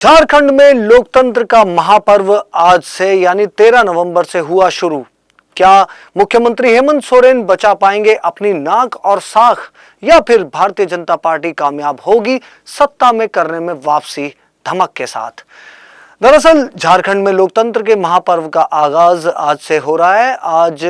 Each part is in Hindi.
झारखंड में लोकतंत्र का महापर्व आज से यानी 13 नवंबर से हुआ शुरू। क्या मुख्यमंत्री हेमंत सोरेन बचा पाएंगे अपनी नाक और साख या फिर भारतीय जनता पार्टी कामयाब होगी सत्ता में करने में वापसी धमक के साथ? दरअसल झारखंड में लोकतंत्र के महापर्व का आगाज आज से हो रहा है। आज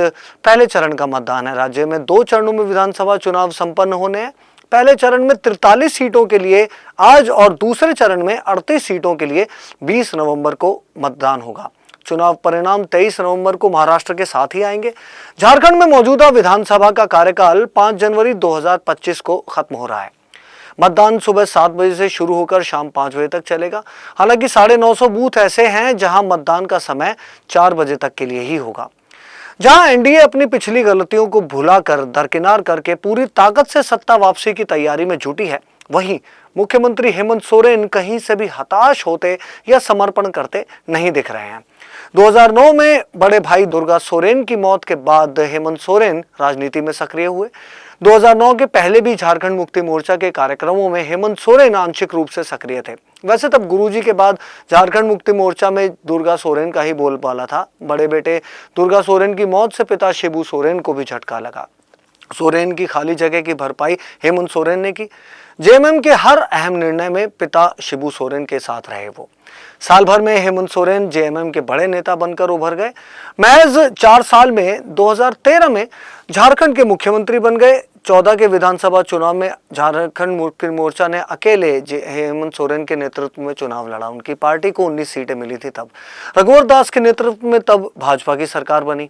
पहले चरण का मतदान है। राज्य में 2 चरणों में विधानसभा चुनाव संपन्न होने हैं। पहले चरण में 43 सीटों के लिए आज और दूसरे चरण में 38 सीटों के लिए 20 नवंबर को मतदान होगा। चुनाव परिणाम 23 नवंबर को महाराष्ट्र के साथ ही आएंगे। झारखंड में मौजूदा विधानसभा का कार्यकाल 5 जनवरी 2025 को खत्म हो रहा है। मतदान सुबह 7 बजे से शुरू होकर शाम 5 बजे तक चलेगा। हालांकि 950 बूथ ऐसे हैं जहां मतदान का समय 4 बजे तक के लिए ही होगा। जहां एनडीए अपनी पिछली गलतियों को भुलाकर दरकिनार करके पूरी ताकत से सत्ता वापसी की तैयारी में जुटी है, वहीं मुख्यमंत्री हेमंत सोरेन कहीं से भी हताश होते या समर्पण करते नहीं दिख रहे हैं। 2009 में बड़े भाई दुर्गा सोरेन की मौत के बाद हेमंत सोरेन राजनीति में सक्रिय हुए। 2009 के पहले भी झारखंड मुक्ति मोर्चा के कार्यक्रमों में हेमंत सोरेन आंशिक रूप से सक्रिय थे। वैसे तब गुरुजी के बाद झारखंड मुक्ति मोर्चा में दुर्गा सोरेन का ही बोलबाला था। बड़े बेटे दुर्गा सोरेन की मौत से पिता शिबू सोरेन को भी झटका लगा। सोरेन की खाली जगह की भरपाई हेमंत सोरेन ने की। जेएमएम के हर अहम निर्णय में पिता शिबू सोरेन के साथ रहे। वो साल भर में हेमंत सोरेन जेएमएम के बड़े नेता बनकर उभर गए। महज 4 साल में 2013 में झारखंड के मुख्यमंत्री बन गए। 14 के विधानसभा चुनाव में झारखंड मुक्ति मोर्चा ने अकेले हेमंत सोरेन के नेतृत्व में चुनाव लड़ा। उनकी पार्टी को 19 सीटें मिली थी। तब रघुवर दास के नेतृत्व में तब भाजपा की सरकार बनी।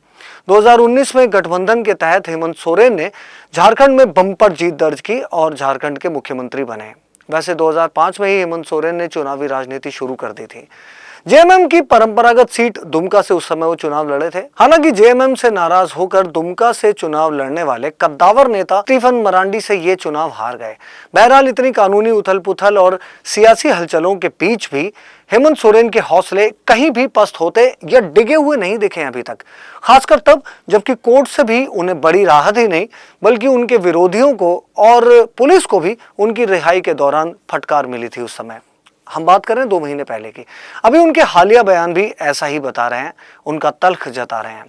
2019 में गठबंधन के तहत हेमंत सोरेन ने झारखंड में बम्पर जीत दर्ज की और झारखंड के मुख्यमंत्री बने। वैसे 2005 में ही हेमंत सोरेन ने चुनावी राजनीति शुरू कर दी थी। जेएमएम की परंपरागत सीट दुमका से उस समय वो चुनाव लड़े थे। हालांकि जेएमएम से नाराज होकर दुमका से चुनाव लड़ने वाले कद्दावर नेता स्टीफन मरांडी से ये चुनाव हार गए। बहरहाल इतनी कानूनी उथल पुथल और सियासी हलचलों के बीच भी हेमंत सोरेन के हौसले कहीं भी पस्त होते या डिगे हुए नहीं दिखे अभी तक। खासकर तब जबकि कोर्ट से भी उन्हें बड़ी राहत ही नहीं बल्कि उनके विरोधियों को और पुलिस को भी उनकी रिहाई के दौरान फटकार मिली थी। उस समय हम बात करें 2 महीने पहले की। अभी उनके हालिया बयान भी ऐसा ही बता रहे हैं, उनका तल्ख जता रहे हैं।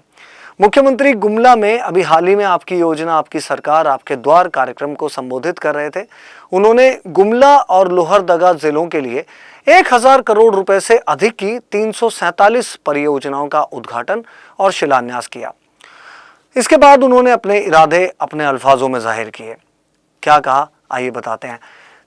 मुख्यमंत्री गुमला में अभी हाल ही में आपकी योजना आपकी सरकार आपके द्वार कार्यक्रम को संबोधित कर रहे थे। उन्होंने गुमला और लोहरदगा जिलों के लिए 1000 करोड़ रुपए से अधिक की 347 परियोजनाओं का उद्घाटन और शिलान्यास किया। इसके बाद उन्होंने अपने इरादे अपने अल्फाजों में जाहिर किए। क्या कहा, आइए बताते हैं।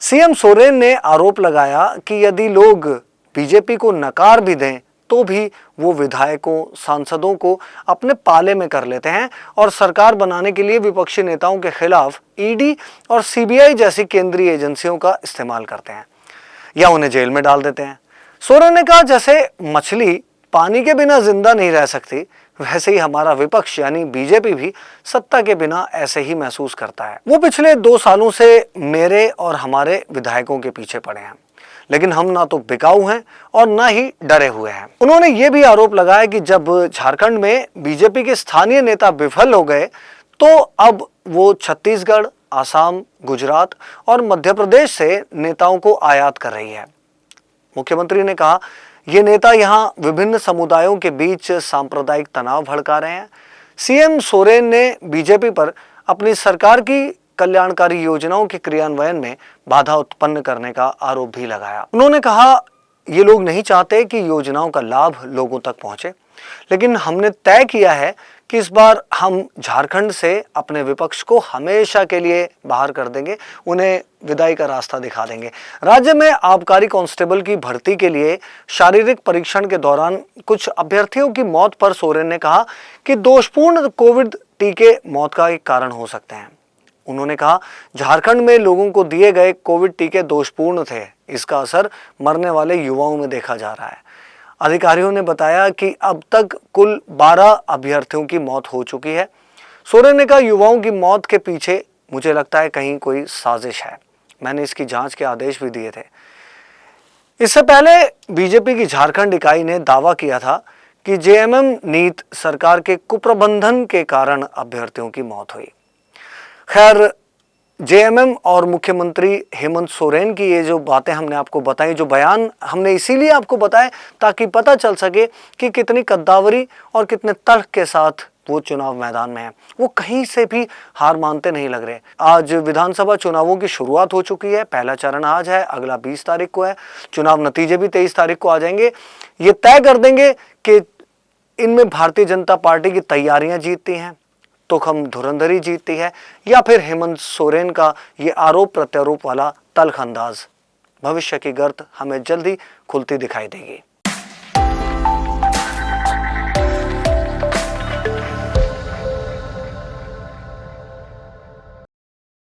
सीएम सोरेन ने आरोप लगाया कि यदि लोग बीजेपी को नकार भी दें तो भी वो विधायकों सांसदों को अपने पाले में कर लेते हैं और सरकार बनाने के लिए विपक्षी नेताओं के खिलाफ ईडी और सीबीआई जैसी केंद्रीय एजेंसियों का इस्तेमाल करते हैं या उन्हें जेल में डाल देते हैं। सोरेन ने कहा, जैसे मछली पानी के बिना जिंदा नहीं रह सकती, वैसे ही हमारा विपक्ष यानी बीजेपी भी सत्ता के बिना ऐसे ही महसूस करता है। वो पिछले 2 सालों से मेरे और हमारे विधायकों के पीछे पड़े हैं, लेकिन हम ना तो बिकाऊ हैं और ना ही डरे हुए हैं। उन्होंने ये भी आरोप लगाया कि जब झारखंड में बीजेपी के स्थानीय नेता विफल हो गए तो अब वो छत्तीसगढ़, आसाम, गुजरात और मध्य प्रदेश से नेताओं को आयात कर रही है। मुख्यमंत्री ने कहा, ये नेता यहां विभिन्न समुदायों के बीच सांप्रदायिक तनाव भड़का रहे हैं। सीएम सोरेन ने बीजेपी पर अपनी सरकार की कल्याणकारी योजनाओं के क्रियान्वयन में बाधा उत्पन्न करने का आरोप भी लगाया। उन्होंने कहा, ये लोग नहीं चाहते कि योजनाओं का लाभ लोगों तक पहुंचे, लेकिन हमने तय किया है कि इस बार हम झारखंड से अपने विपक्ष को हमेशा के लिए बाहर कर देंगे, उन्हें विदाई का रास्ता दिखा देंगे। राज्य में आबकारी कांस्टेबल की भर्ती के लिए शारीरिक परीक्षण के दौरान कुछ अभ्यर्थियों की मौत पर सोरेन ने कहा कि दोषपूर्ण कोविड टीके मौत का एक कारण हो सकते हैं। उन्होंने कहा, झारखंड में लोगों को दिए गए कोविड टीके दोषपूर्ण थे। इसका असर मरने वाले युवाओं में देखा जा रहा है। अधिकारियों ने बताया कि अब तक कुल 12 अभ्यर्थियों की मौत हो चुकी है। सोरेन ने कहा, युवाओं की मौत के पीछे मुझे लगता है कहीं कोई साजिश है। मैंने इसकी जांच के आदेश भी दिए थे। इससे पहले बीजेपी की झारखंड इकाई ने दावा किया था कि जेएमएम नीत सरकार के कुप्रबंधन के कारण अभ्यर्थियों की मौत हुई। खैर, जेएमएम और मुख्यमंत्री हेमंत सोरेन की ये जो बातें हमने आपको बताई, जो बयान हमने इसीलिए आपको बताए ताकि पता चल सके कि कितनी कद्दावरी और कितने तर्क के साथ वो चुनाव मैदान में है। वो कहीं से भी हार मानते नहीं लग रहे। आज विधानसभा चुनावों की शुरुआत हो चुकी है। पहला चरण आज है, अगला 20 तारीख को है। चुनाव नतीजे भी 23 तारीख को आ जाएंगे। ये तय कर देंगे कि इनमें भारतीय जनता पार्टी की तैयारियां जीतती हैं, तोखम धुरंधरी जीतती है, या फिर हेमंत सोरेन का ये आरोप प्रत्यारोप वाला तल्ख अंदाज। भविष्य की गर्त हमें जल्दी खुलती दिखाई देगी।